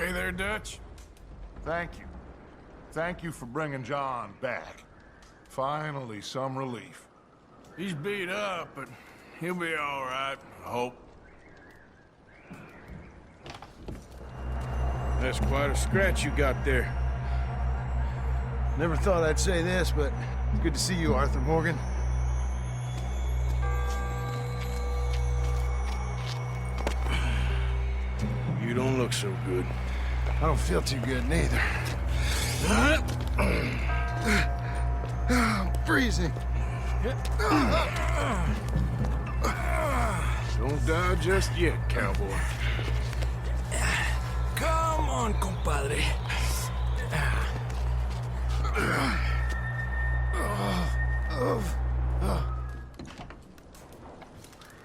okay there, Dutch? Thank you. Thank you for bringing John back. Finally, some relief. He's beat up, but he'll be all right, I hope. That's quite a scratch you got there. Never thought I'd say this, but good to see you, Arthur Morgan. You don't look so good. I don't feel too good, neither. I'm freezing. Don't die just yet, cowboy. Come on, compadre.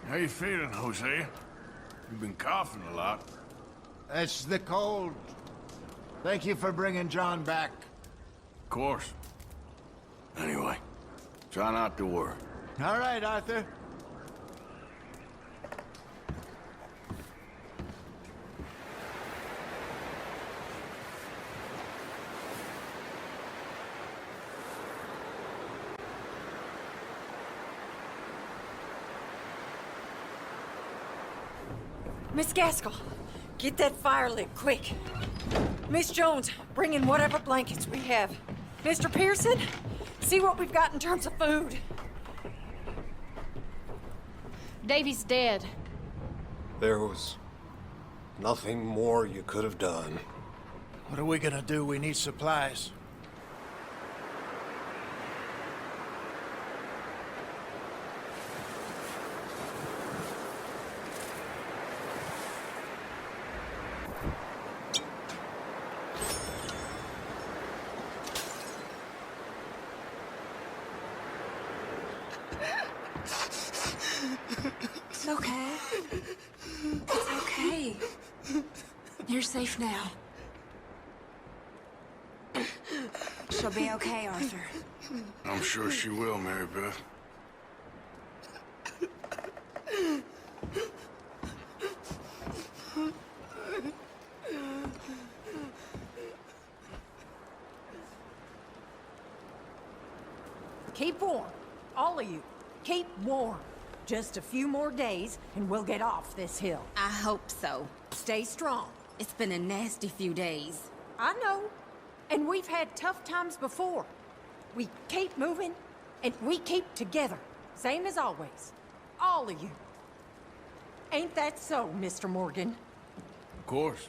How you feeling, Jose? You've been coughing a lot. It's the cold. Thank you for bringing John back. Of course. Anyway, try not to worry. All right, Arthur. Miss Gaskell, get that fire lit, quick. Miss Jones, bring in whatever blankets we have. Mr. Pearson, see what we've got in terms of food. Davy's dead. There was nothing more you could have done. What are we gonna do? We need supplies. It's okay. It's okay. You're safe now. She'll be okay, Arthur. I'm sure she will, Mary Beth. Keep warm, all of you. Keep warm. Just a few more days, and we'll get off this hill. I hope so. Stay strong. It's been a nasty few days. I know. And we've had tough times before. We keep moving, and we keep together. Same as always. All of you. Ain't that so, Mr. Morgan? Of course.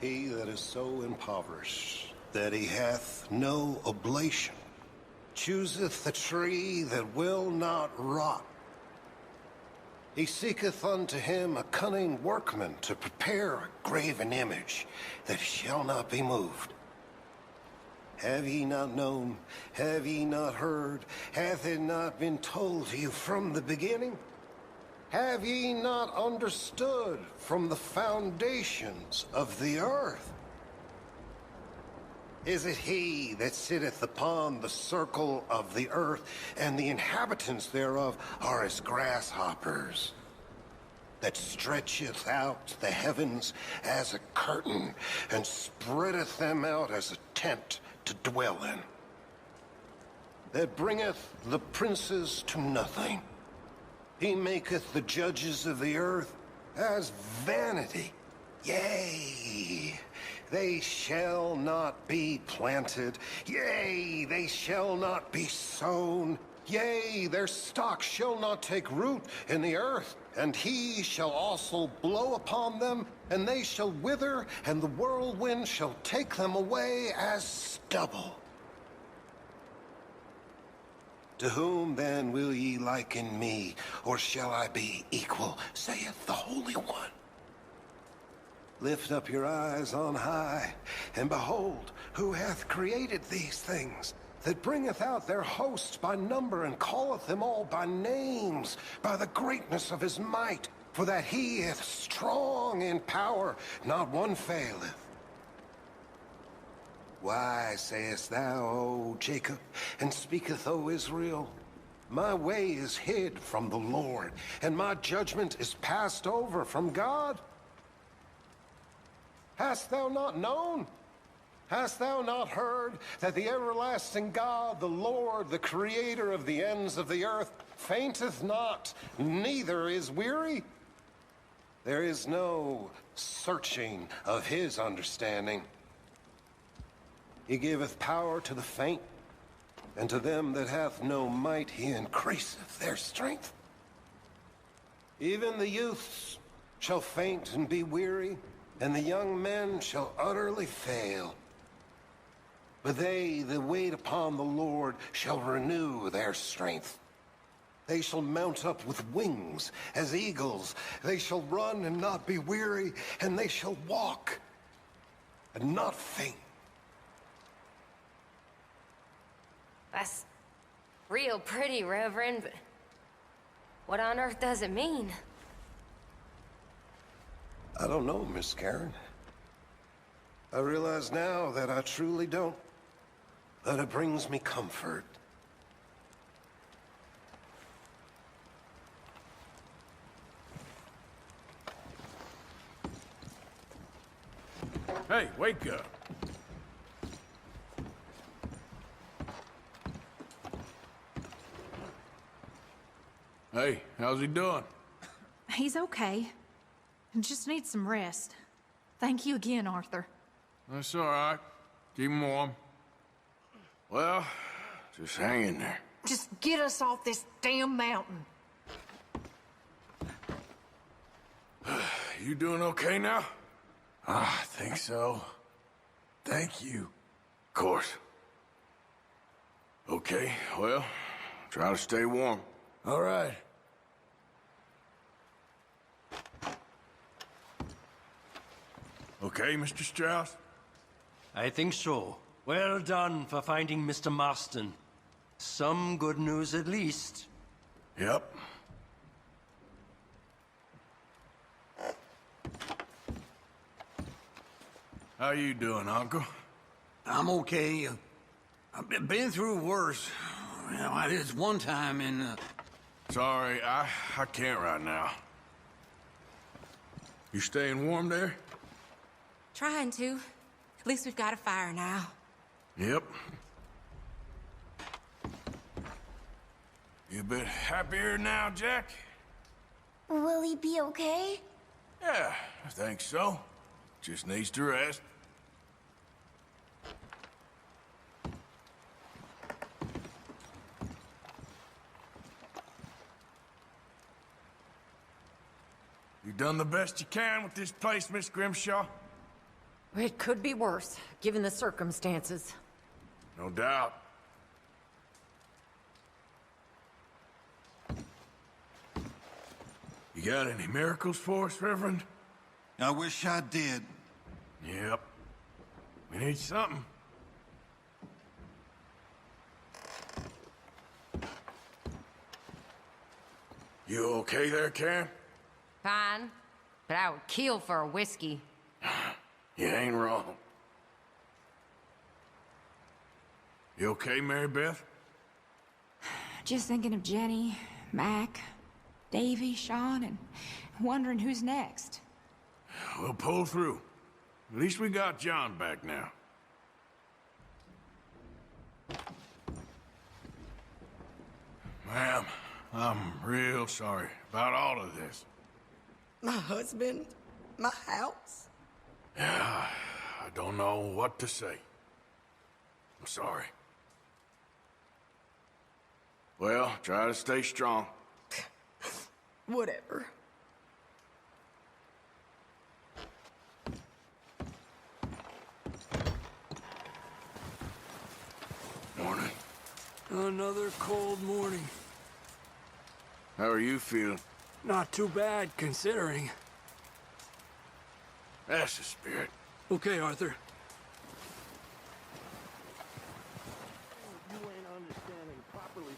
He that is so impoverished that he hath no oblation chooseth the tree that will not rot. He seeketh unto him a cunning workman to prepare a graven image that shall not be moved. Have ye not known? Have ye not heard? Hath it not been told to you from the beginning? Have ye not understood from the foundations of the earth? Is it he that sitteth upon the circle of the earth, and the inhabitants thereof are as grasshoppers, that stretcheth out the heavens as a curtain, and spreadeth them out as a tent to dwell in, that bringeth the princes to nothing? He maketh the judges of the earth as vanity. Yea, they shall not be planted. Yea, they shall not be sown. Yea, their stock shall not take root in the earth. And he shall also blow upon them, and they shall wither, and the whirlwind shall take them away as stubble. To whom then will ye liken me, or shall I be equal, saith the Holy One? Lift up your eyes on high, and behold, who hath created these things, that bringeth out their hosts by number, and calleth them all by names, by the greatness of his might, for that he is strong in power, not one faileth. Why sayest thou, O Jacob, and speaketh, O Israel, My way is hid from the Lord, and my judgment is passed over from God. Hast thou not known? Hast thou not heard that the everlasting God, the Lord, the creator of the ends of the earth, fainteth not, neither is weary? There is no searching of his understanding. He giveth power to the faint, and to them that hath no might he increaseth their strength. Even the youths shall faint and be weary, and the young men shall utterly fail. But they that wait upon the Lord shall renew their strength. They shall mount up with wings as eagles. They shall run and not be weary, and they shall walk and not faint. That's real pretty, Reverend, but what on earth does it mean? I don't know, Miss Karen. I realize now that I truly don't. That it brings me comfort. Hey, wake up. Hey, how's he doing? He's okay. Just needs some rest. Thank you again, Arthur. That's all right. Keep him warm. Well, just hang in there. Just get us off this damn mountain. You doing okay now? I think so. Thank you. Of course. Okay, well, try to stay warm. All right. Okay, Mr. Strauss? I think so. Well done for finding Mr. Marston. Some good news at least. Yep. How you doing, Uncle? I'm okay. I've been through worse. Well, I did one time in... Sorry, I can't right now. You staying warm there? Trying to. At least we've got a fire now. Yep. You a bit happier now, Jack? Will he be okay? Yeah, I think so. Just needs to rest. You done the best you can with this place, Miss Grimshaw? It could be worse, given the circumstances. No doubt. You got any miracles for us, Reverend? I wish I did. Yep. We need something. You okay there, Karen? Fine, but I would kill for a whiskey. You ain't wrong. You okay, Mary Beth? Just thinking of Jenny, Mac, Davy, Sean, and wondering who's next. We'll pull through. At least we got John back now. Ma'am, I'm real sorry about all of this. My husband, my house. Yeah, I don't know what to say. I'm sorry. Well, try to stay strong. Whatever. Morning. Another cold morning. How are you feeling? Not too bad, considering. That's the spirit. Okay, Arthur. You ain't understanding properly,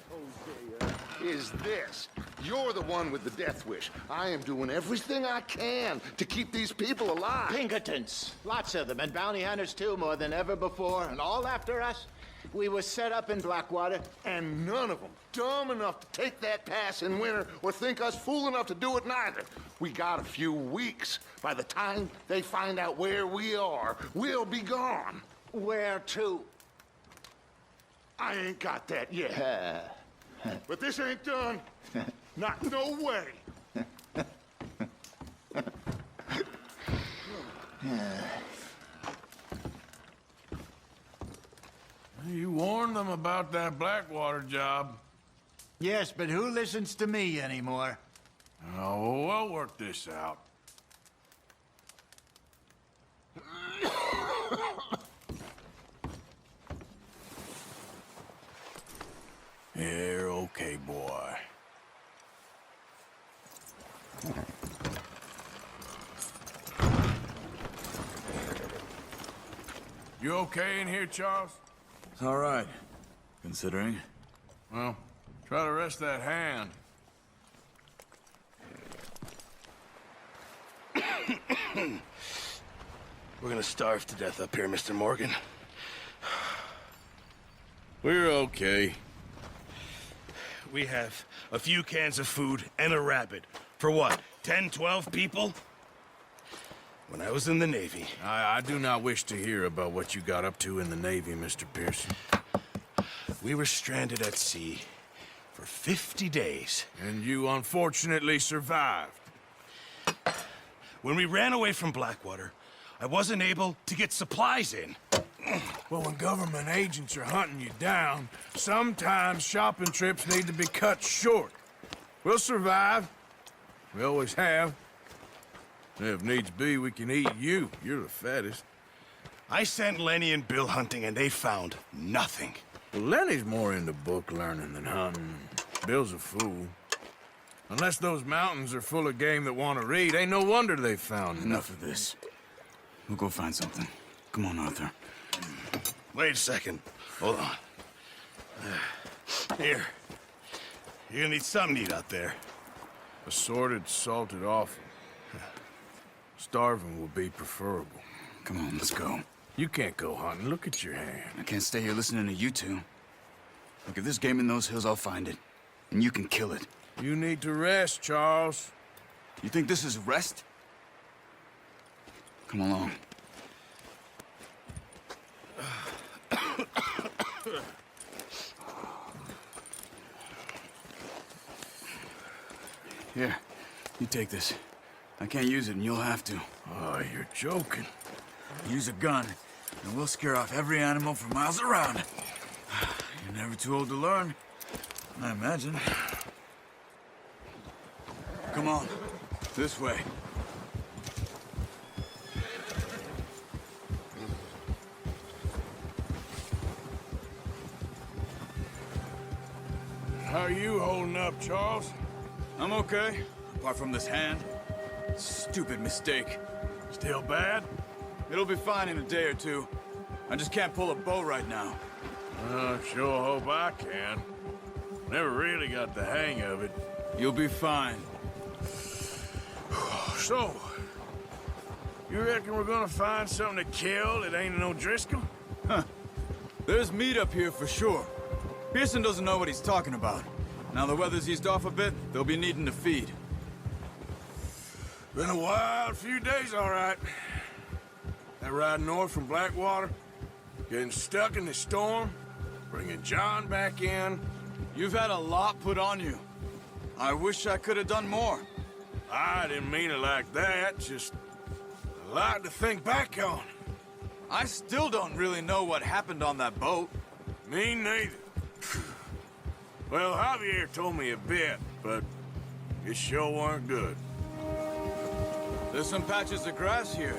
Jose. Is this. You're the one with the death wish. I am doing everything I can to keep these people alive. Pinkertons. Lots of them, and bounty hunters too, more than ever before, and all after us. We were set up in Blackwater. And none of them dumb enough to take that pass in winter or think us fool enough to do it neither. We got a few weeks. By the time they find out where we are, we'll be gone. Where to? I ain't got that yet. But this ain't done. Not no way. You warned them about that Blackwater job. Yes, but who listens to me anymore? Oh, we'll work this out. You're okay, boy. You okay in here, Charles? It's all right, considering. Well, try to rest that hand. We're gonna starve to death up here, Mr. Morgan. We're okay. We have a few cans of food and a rabbit. For what, 10, 12 people? When I was in the Navy... I do not wish to hear about what you got up to in the Navy, Mr. Pearson. We were stranded at sea for 50 days. And you unfortunately survived. When we ran away from Blackwater, I wasn't able to get supplies in. Well, when government agents are hunting you down, sometimes shopping trips need to be cut short. We'll survive. We always have. If needs be, we can eat you. You're the fattest. I sent Lenny and Bill hunting, and they found nothing. Well, Lenny's more into book learning than hunting. Bill's a fool. Unless those mountains are full of game that want to read, ain't no wonder they found Enough of this. We'll go find something. Come on, Arthur. Wait a second. Hold on. Here. You're gonna need something to eat out there. Assorted, salted offal. Starving will be preferable. Come on, let's go. You can't go hunting. Look at your hand. I can't stay here listening to you two. Look, if there's game in those hills, I'll find it. And you can kill it. You need to rest, Charles. You think this is rest? Come along. Here, you take this. I can't use it, and you'll have to. Oh, you're joking. Use a gun, and we'll scare off every animal for miles around. You're never too old to learn, I imagine. Come on, this way. How are you holding up, Charles? I'm okay, apart from this hand. Stupid mistake. Still bad? It'll be fine in a day or two. I just can't pull a bow right now. Sure hope I can. Never really got the hang of it. You'll be fine. So, you reckon we're gonna find something to kill that ain't no Driscoll? Huh. There's meat up here for sure. Pearson doesn't know what he's talking about. Now the weather's eased off a bit, they'll be needing to feed. Been a wild few days, all right. That ride north from Blackwater, getting stuck in the storm, bringing John back in. You've had a lot put on you. I wish I could have done more. I didn't mean it like that, just a lot to think back on. I still don't really know what happened on that boat. Me neither. Well, Javier told me a bit, but it sure weren't good. There's some patches of grass here.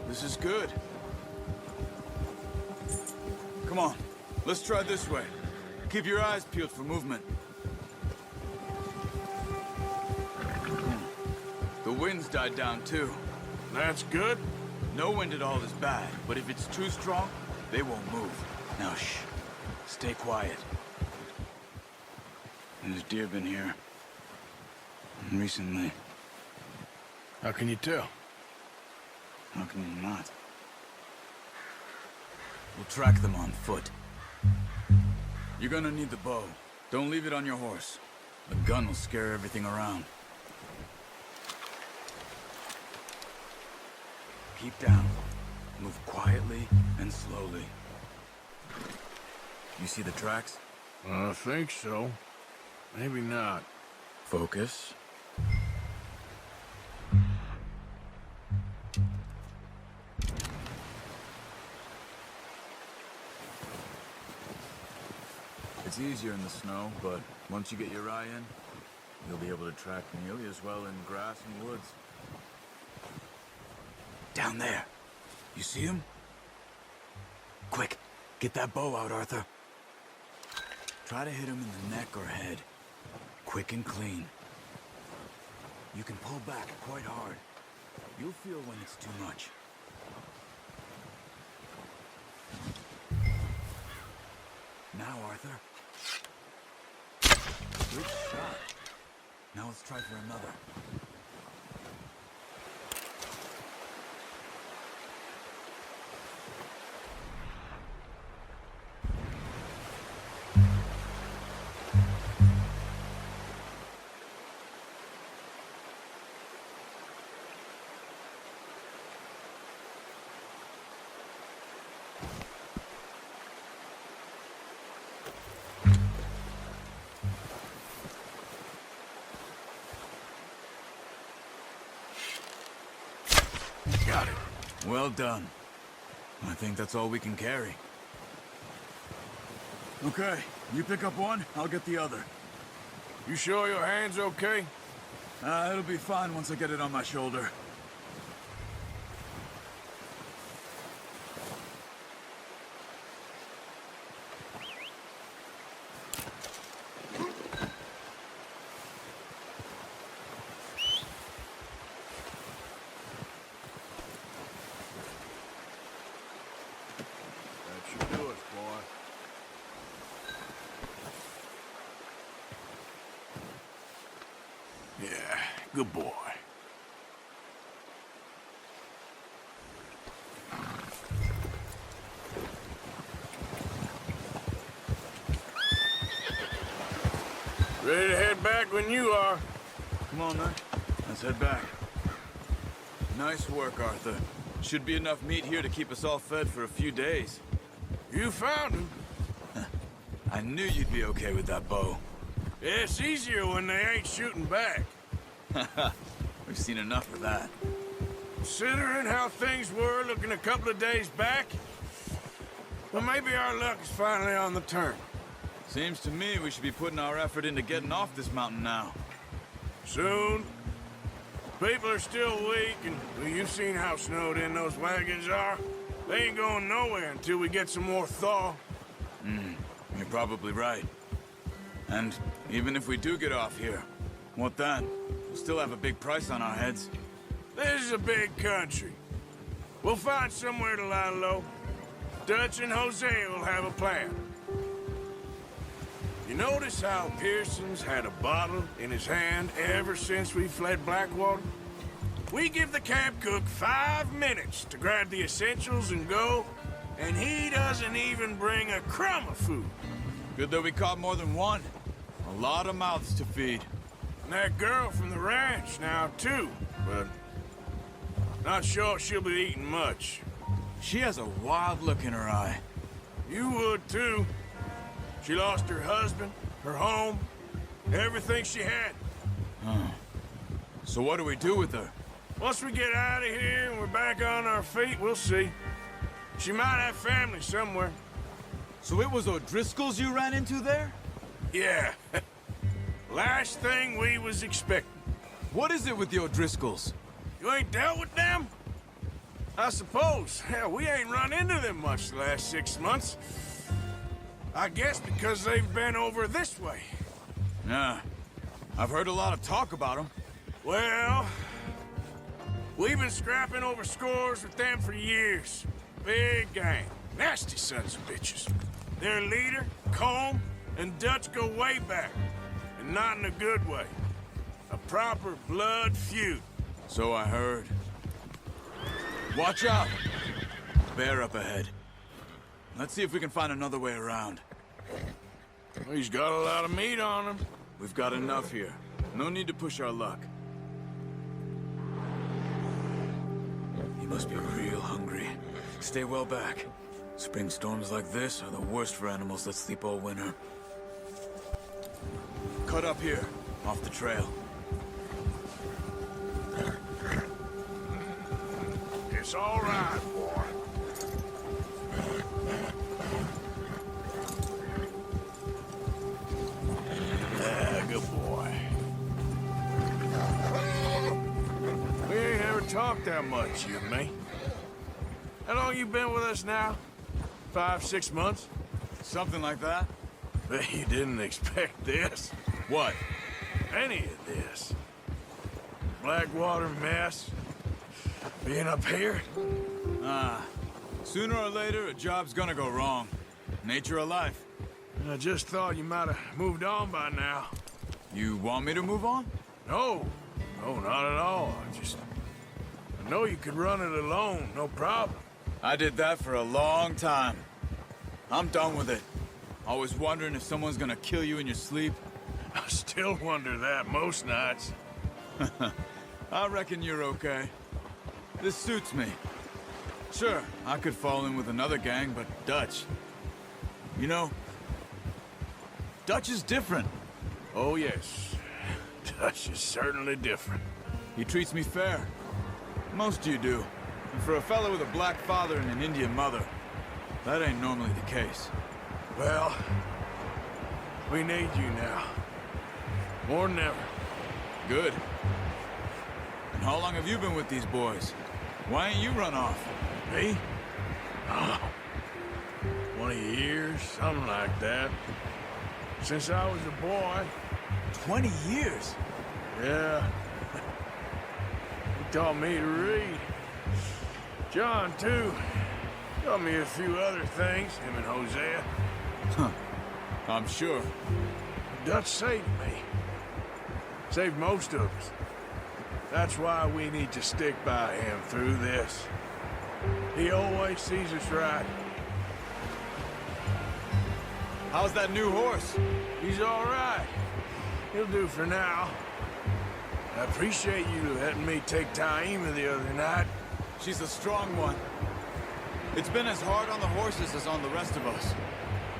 This is good. Come on, let's try this way. Keep your eyes peeled for movement. The wind's died down too. That's good. No wind at all is bad, but if it's too strong, they won't move. Now shh, stay quiet. There's deer been here. Recently. How can you tell? How can you not? We'll track them on foot. You're gonna need the bow. Don't leave it on your horse. The gun will scare everything around. Keep down. Move quietly and slowly. You see the tracks? I think so. Maybe not. Focus. It's easier in the snow, but once you get your eye in, you'll be able to track nearly as well in grass and woods. Down there. You see him? Quick, get that bow out, Arthur. Try to hit him in the neck or head. Quick and clean. You can pull back quite hard. You'll feel when it's too much. Now, Arthur. Good shot. Now let's try for another. Got it. Well done. I think that's all we can carry. Okay, you pick up one, I'll get the other. You sure your hand's okay? It'll be fine once I get it on my shoulder. Yeah, good boy. Ready to head back when you are. Come on, then. Let's head back. Nice work, Arthur. Should be enough meat here to keep us all fed for a few days. You found him. I knew you'd be okay with that bow. Yeah, it's easier when they ain't shooting back. We've seen enough of that. Considering how things were looking a couple of days back, well, maybe our luck is finally on the turn. Seems to me we should be putting our effort into getting off this mountain now. Soon. People are still weak, and well, you've seen how snowed in those wagons are. They ain't going nowhere until we get some more thaw. You're probably right. And even if we do get off here, what then? We'll still have a big price on our heads. This is a big country. We'll find somewhere to lie low. Dutch and Jose will have a plan. You notice how Pearson's had a bottle in his hand ever since we fled Blackwater? We give the camp cook 5 minutes to grab the essentials and go, and he doesn't even bring a crumb of food. Good that we caught more than one. A lot of mouths to feed. And that girl from the ranch now, too, but not sure she'll be eating much. She has a wild look in her eye. You would, too. She lost her husband, her home, everything she had. So what do we do with her? Once we get out of here and we're back on our feet, we'll see. She might have family somewhere. So it was O'Driscoll's you ran into there? Yeah. Last thing we was expecting. What is it with the O'Driscolls? You ain't dealt with them? I suppose. Hell, we ain't run into them much the last 6 months. I guess because they've been over this way. Yeah. I've heard a lot of talk about them. Well, we've been scrapping over scores with them for years. Big gang. Nasty sons of bitches. Their leader, Combe, and Dutch go way back. And not in a good way. A proper blood feud. So I heard. Watch out! Bear up ahead. Let's see if we can find another way around. He's got a lot of meat on him. We've got enough here. No need to push our luck. He must be real hungry. Stay well back. Spring storms like this are the worst for animals that sleep all winter. Cut up here, off the trail. It's all right, boy. Good boy. We ain't ever talked that much, you and me. How long you been with us now? 5, 6 months? Something like that? Bet you didn't expect this. What? Any of this. Blackwater mess. Being up here? Sooner or later, a job's gonna go wrong. Nature of life. I just thought you might have moved on by now. You want me to move on? No. No, not at all. I know you could run it alone, no problem. I did that for a long time. I'm done with it. Always wondering if someone's gonna kill you in your sleep. I still wonder that most nights. I reckon you're okay. This suits me. Sure, I could fall in with another gang, but Dutch... You know, Dutch is different. Oh, yes. Dutch is certainly different. He treats me fair. Most of you do. And for a fellow with a black father and an Indian mother, that ain't normally the case. Well, we need you now. More than ever. Good. And how long have you been with these boys? Why ain't you run off? Me? Oh, 20 years, something like that. Since I was a boy. 20 years? Yeah. He taught me to read. John, too. Taught me a few other things, him and Hosea. Huh. I'm sure. Dutch saved me. Saved most of us. That's why we need to stick by him through this. He always sees us right. How's that new horse? He's all right. He'll do for now. I appreciate you letting me take Taima the other night. She's a strong one. It's been as hard on the horses as on the rest of us.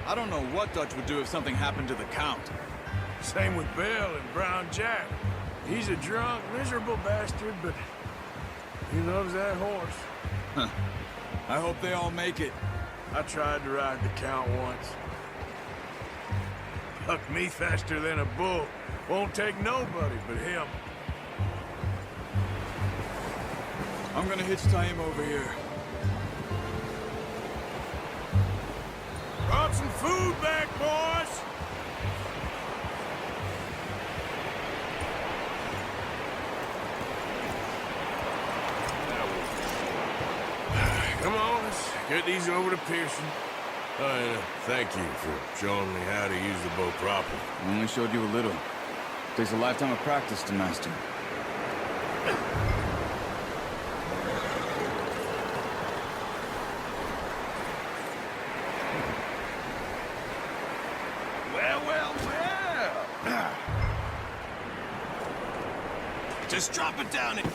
I don't know what Dutch would do if something happened to the Count. Same with Bill and Brown Jack. He's a drunk, miserable bastard, but he loves that horse. Huh. I hope they all make it. I tried to ride the Count once. Bucked me faster than a bull. Won't take nobody but him. I'm gonna hitch Taima over here. Brought some food back, boys! Come on, let's get these over to Pearson. And thank you for showing me how to use the bow properly. I only showed you a little. Takes a lifetime of practice to master. Well. Just drop it down and...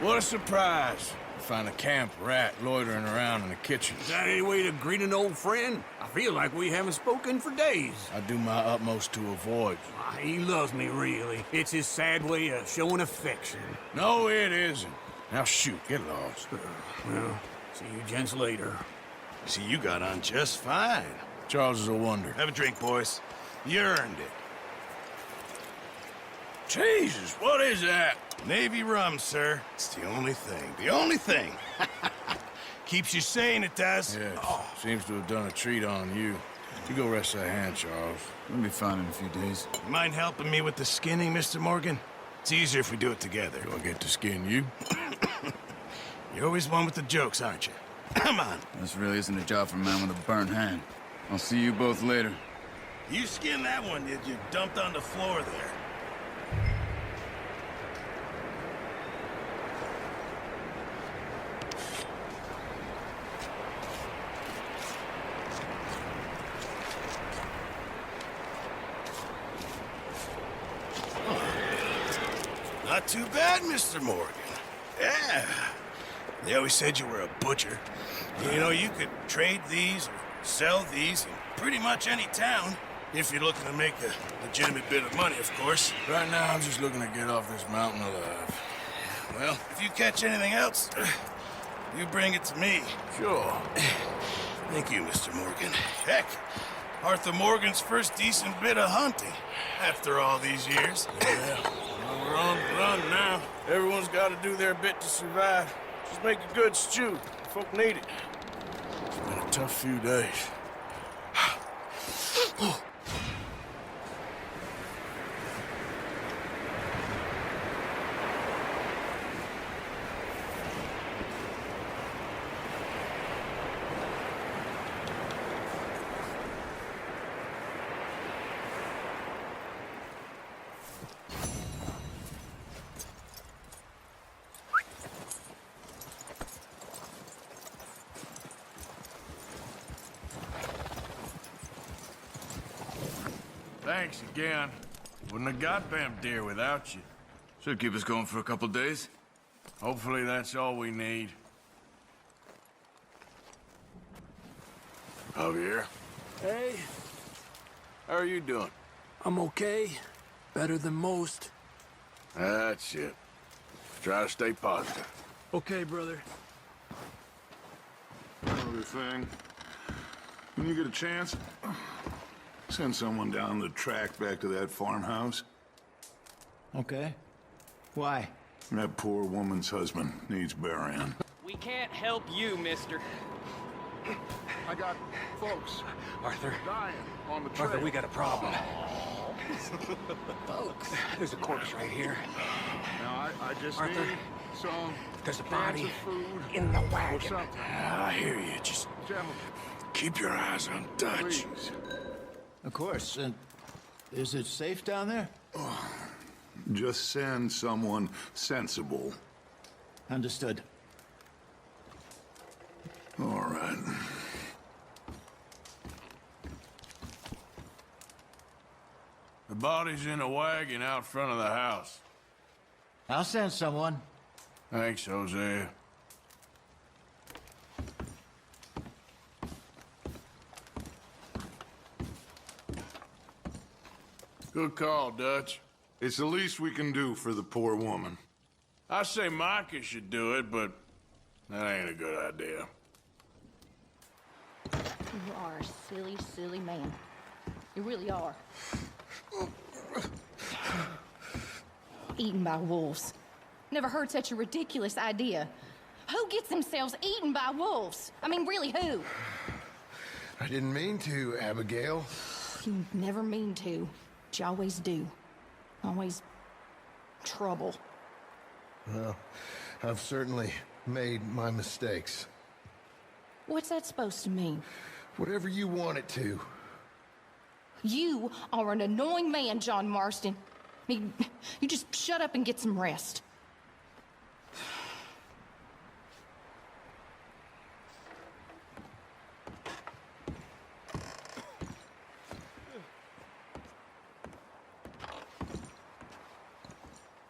What a surprise. Find a camp rat loitering around in the kitchen. Is that any way to greet an old friend? I feel like we haven't spoken for days. I do my utmost to avoid you. He loves me, really. It's his sad way of showing affection. No, it isn't. Now shoot, get lost. Well, see you gents later. See, you got on just fine. Charles is a wonder. Have a drink, boys. You earned it. Jesus, what is that? Navy rum, sir. It's the only thing. The only thing. Keeps you sane, it does. Yes. Oh. Seems to have done a treat on you. You go rest that hand, Charles. We'll be fine in a few days. You mind helping me with the skinning, Mr. Morgan? It's easier if we do it together. Do I get to skin you? You're always one with the jokes, aren't you? Come on. This really isn't a job for a man with a burnt hand. I'll see you both later. You skinned that one, did you? Dumped on the floor there. too bad, Mr. Morgan. Yeah. They always said you were a butcher. You know, you could trade these or sell these in pretty much any town. If you're looking to make a legitimate bit of money, of course. Right now, I'm just looking to get off this mountain alive. Well, if you catch anything else, you bring it to me. Sure. Thank you, Mr. Morgan. Heck, Arthur Morgan's first decent bit of hunting after all these years. Yeah. Well, we're on the run now. Everyone's got to do their bit to survive. Just make a good stew. Folk need it. It's been a tough few days. Thanks again. Wouldn't have goddamn deer without you. Should keep us going for a couple days. Hopefully that's all we need. Javier? Hey. How are you doing? I'm okay. Better than most. That's it. Try to stay positive. Okay, brother. Another thing. When you get a chance, send someone down the track back to that farmhouse. Okay. Why? That poor woman's husband needs burying. We can't help you, mister. I got folks. Arthur. Dying on the trail. Arthur, we got a problem. Folks. There's a corpse right here. Now, I just Arthur, need some there's a cans body of food in the or wagon. something. I hear you. Just Gentlemen, keep your eyes on Dutch. please. Of course. And is it safe down there? Just send someone sensible. Understood. All right. The body's in a wagon out front of the house. I'll send someone. Thanks, Jose. Good call, Dutch. It's the least we can do for the poor woman. I say Micah should do it, but that ain't a good idea. You are a silly, silly man. You really are. Eaten by wolves. Never heard such a ridiculous idea. Who gets themselves eaten by wolves? I mean, really, who? I didn't mean to, Abigail. You never mean to, but you always do. Always trouble. Well, I've certainly made my mistakes. What's that supposed to mean? Whatever you want it to. You are an annoying man, John Marston. You just shut up and get some rest.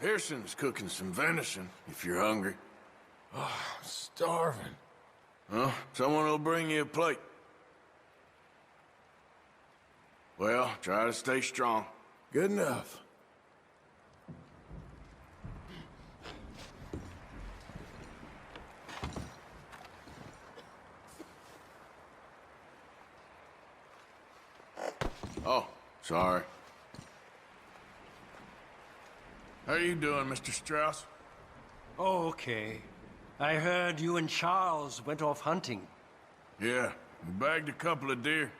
Pearson's cooking some venison, if you're hungry. Oh, I'm starving. Well, someone will bring you a plate. Well, try to stay strong. Good enough. Oh, sorry. How you doing, Mr. Strauss? Okay. I heard you and Charles went off hunting. Yeah, we bagged a couple of deer.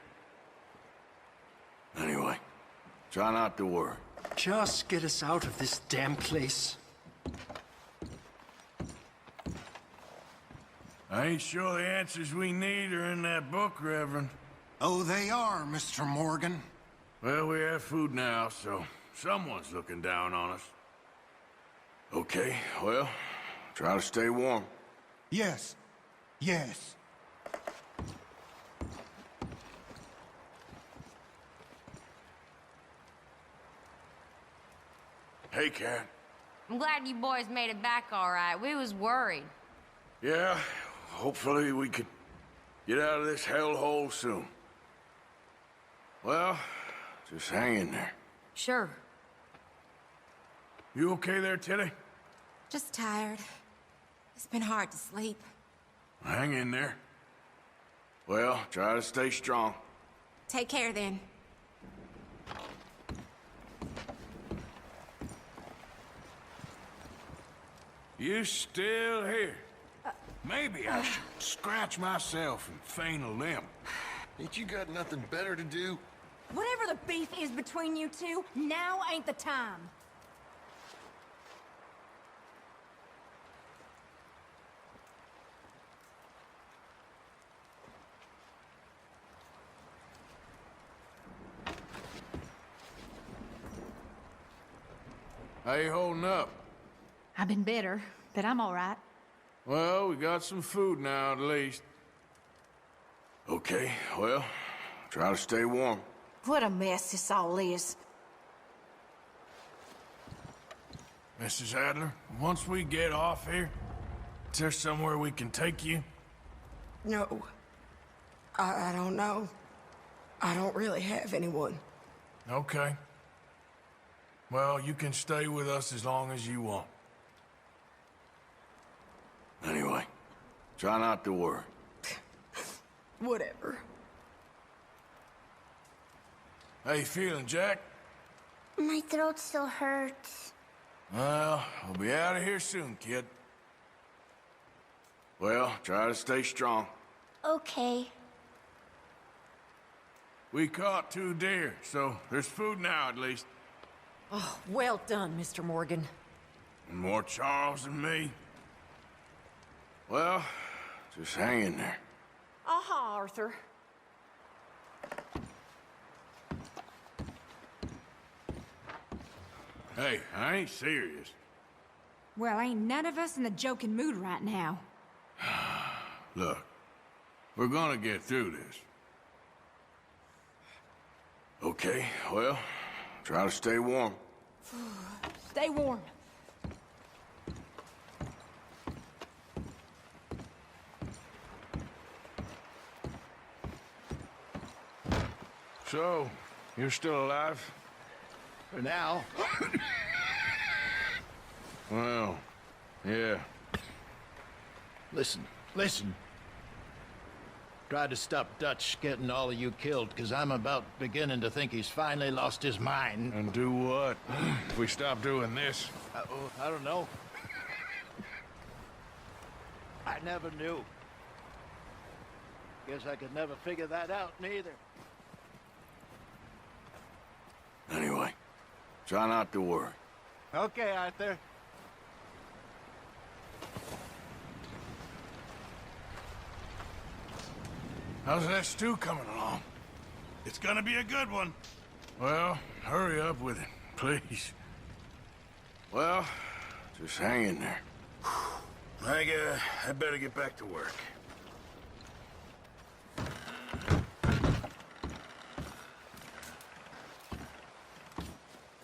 Anyway, try not to worry. Just get us out of this damn place. I ain't sure the answers we need are in that book, Reverend. Oh, they are, Mr. Morgan. Well, we have food now, so someone's looking down on us. Okay, well, try to stay warm. Yes. Yes. Hey, Cat. I'm glad you boys made it back all right. We was worried. Yeah, hopefully we could get out of this hellhole soon. Well, just hang in there. Sure. You okay there, Tilly? Just tired. It's been hard to sleep. Hang in there. Well, try to stay strong. Take care then. You still here? Maybe I should scratch myself and feign a limb. Ain't you got nothing better to do? Whatever the beef is between you two, now ain't the time. How you holding up? I've been better, but I'm all right. Well, we got some food now, at least. Okay, well, try to stay warm. What a mess this all is. Mrs. Adler, once we get off here, is there somewhere we can take you? No. I don't know. I don't really have anyone. Okay. Well, you can stay with us as long as you want. Anyway, try not to worry. Whatever. How you feeling, Jack? My throat still hurts. Well, we'll be out of here soon, kid. Well, try to stay strong. Okay. We caught 2 deer, so there's food now at least. Oh, well done, Mr. Morgan. And more Charles than me. Well, just hang in there. Aha, Arthur. Hey, I ain't serious. Well, ain't none of us in the joking mood right now. Look, we're gonna get through this. Okay, well, try to stay warm. Stay warm. So, you're still alive? For now. Well, yeah. Listen. Try to stop Dutch getting all of you killed, because I'm about beginning to think he's finally lost his mind. And do what? If we stop doing this? I don't know. I never knew. Guess I could never figure that out, neither. Anyway, try not to worry. Okay, Arthur. How's that stew coming along? It's gonna be a good one. Well, hurry up with it, please. Well, just hang in there. I better get back to work.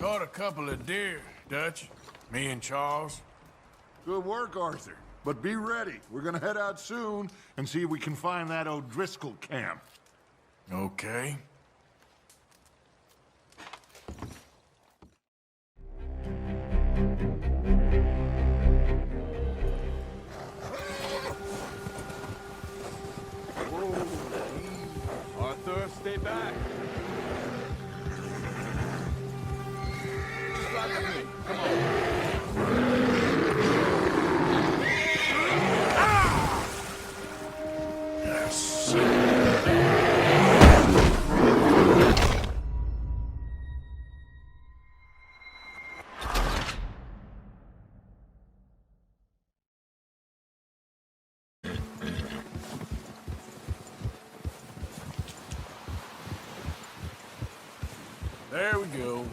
Caught a couple of deer, Dutch. Me and Charles. Good work, Arthur. But be ready. We're gonna head out soon and see if we can find that O'Driscoll camp. Okay. Arthur, stay back. Just ride with me. Come on. There we go.